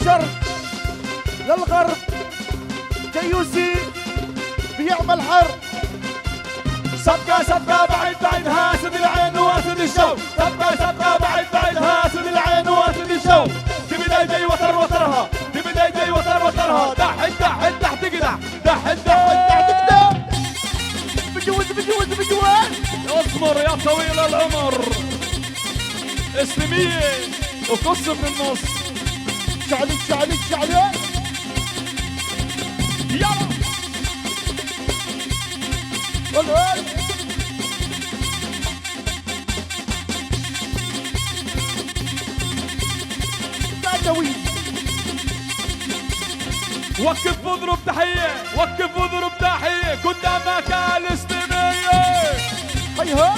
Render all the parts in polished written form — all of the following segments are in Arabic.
الشرق للغرب جيوسي بيعمل حرب. سبقة سبقة بعد بعدها اسد العين واسد الشوق، سبقة سبقة بعد بعدها اسد العين واسد الشوق. تبي داي وتر وترها، تبي داي وتر وترها. دح دح دح تقدح، دح دح دح تقدح. بجوز اصبر يا طويل العمر. اسلامية وقص من النص. شعلي يلا والهول تعدوي. وقف واضرب تحية، وقف واضرب تحية قدامك الاسلامية. هيها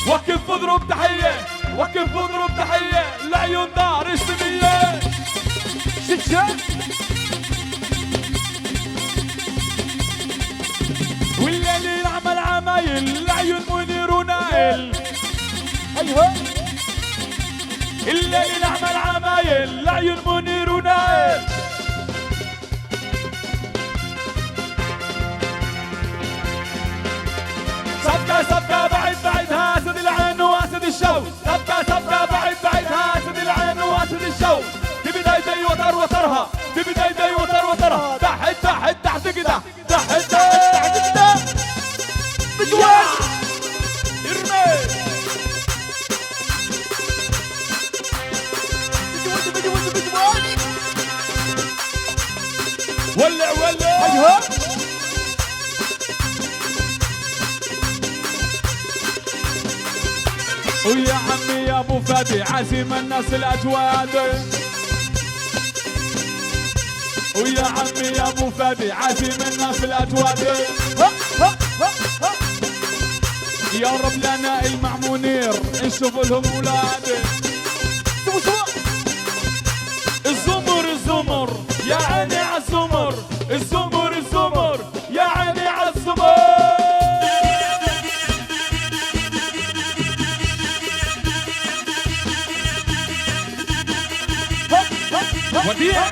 وقف واضرب تحية، وقف واضرب تحية لعيون دار اسلامية. شتشا والليل نعمل عمايل لعيون منير ونايل. هيها الليل نعمل عمايل لعيون منير ونايل. سبقة سبقة بعد بعدها اسد العين واسد الشوق، سبقة سبقة بعد بعدها اسد العين واسد الشوق. تبي داي وتر وترها، تبي داي وتر وترها. دح دح دح تقدح، دح دح تقدح. بجوز ارمي ولع ولع. هيها ويا عمي يا ابو فادي عزيم الناس الاجواد. ويا عمي يا ابو فادي عزيم الناس الاجواد. يا رب لنا المعمونير نشوف لهم اولاد. الزمر الزمر يا عيني عالزمر، الزمر الزمر يا عيني عالزمر. وديع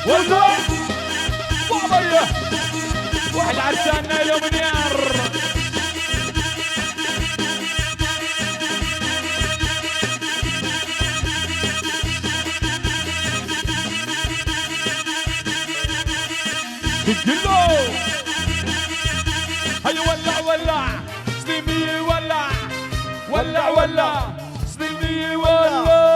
والله بابايا واحد عرساننا اليوم نيار. بتقله هيا ولع ولع سليمية ولع ولع ولع سليمية ولع.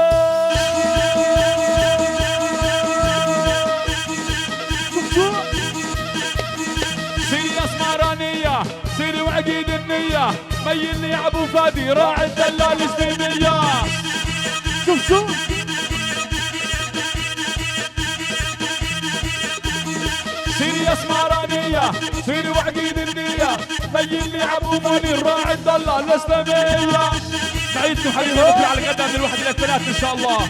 سيري يا اسمرانية، سيري وعقيد النية، ميلني يا ابو فادي راعي الدلال سليمية. شوف سيري يا اسمرانية، سيري وعقيد النية، ميلني ابو منير راعي الدلال الاسلامية. سعيدكم حبيبي بكره على غدا من الواحد الى الثلاث ان شاء الله.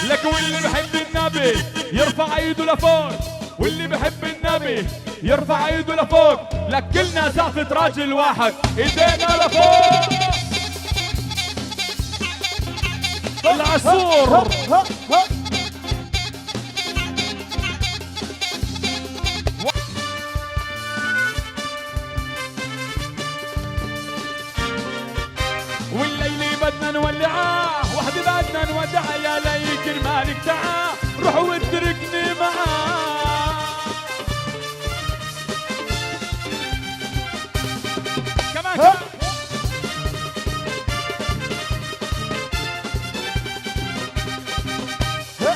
لك واللي بحب النبي يرفع ايده لفوق، واللي بحب النبي يرفع ايده لفوق. لك كلنا زعفة راجل واحد ايدينا لفوق. العصور والليل بدنا نولعاه، وحدي بدنا نودعها. يا ليك المالك تعا روح واتركني معاه. كمان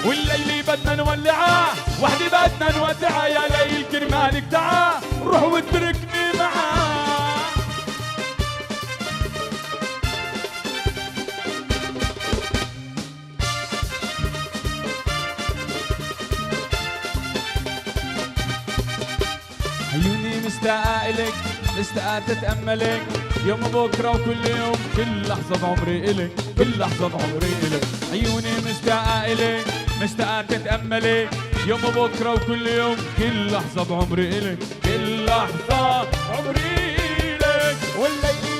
والليل بدنا نولعاه، وحدي بدنا نودعها. يا ليل كرمالك تعا روح واتركني معاه. عيوني مشتاقة إلك، مشتاقة تتأملك يوم بكرة وكل يوم، كل لحظة بعمري إلك، كل لحظة بعمري إلك. عيوني مشتاقة إلك، مشتاقة تتأملك يوم بكرة وكل يوم، كل لحظة بعمري إلك، كل لحظة بعمري إلك. والليل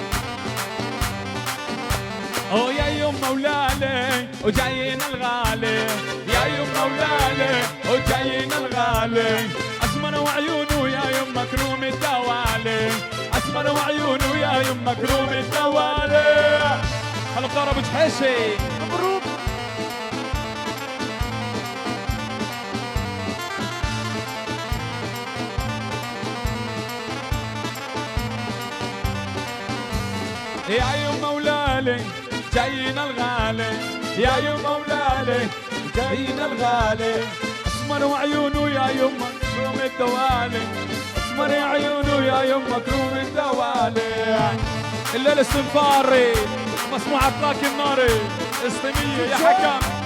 يا يما ولالي وجايين الغالي، يا يما ولالي وجايين الغالي، اسمر وعيونه يا يما كروم الدوالي، اسمر وعيونه يا يما كروم الدوالي. هلا بضرب جحيشي مبروك. يا يما ولالي جايين الغالي، يا يما ولالي جايين الغالي، اسمر وعيونه يا يما كروم الدوالي، اسمر عيونه يا يما كروم الدوالي. الليل السنفاري مصنوع اطلاق الناري اسلاميه يا حكم.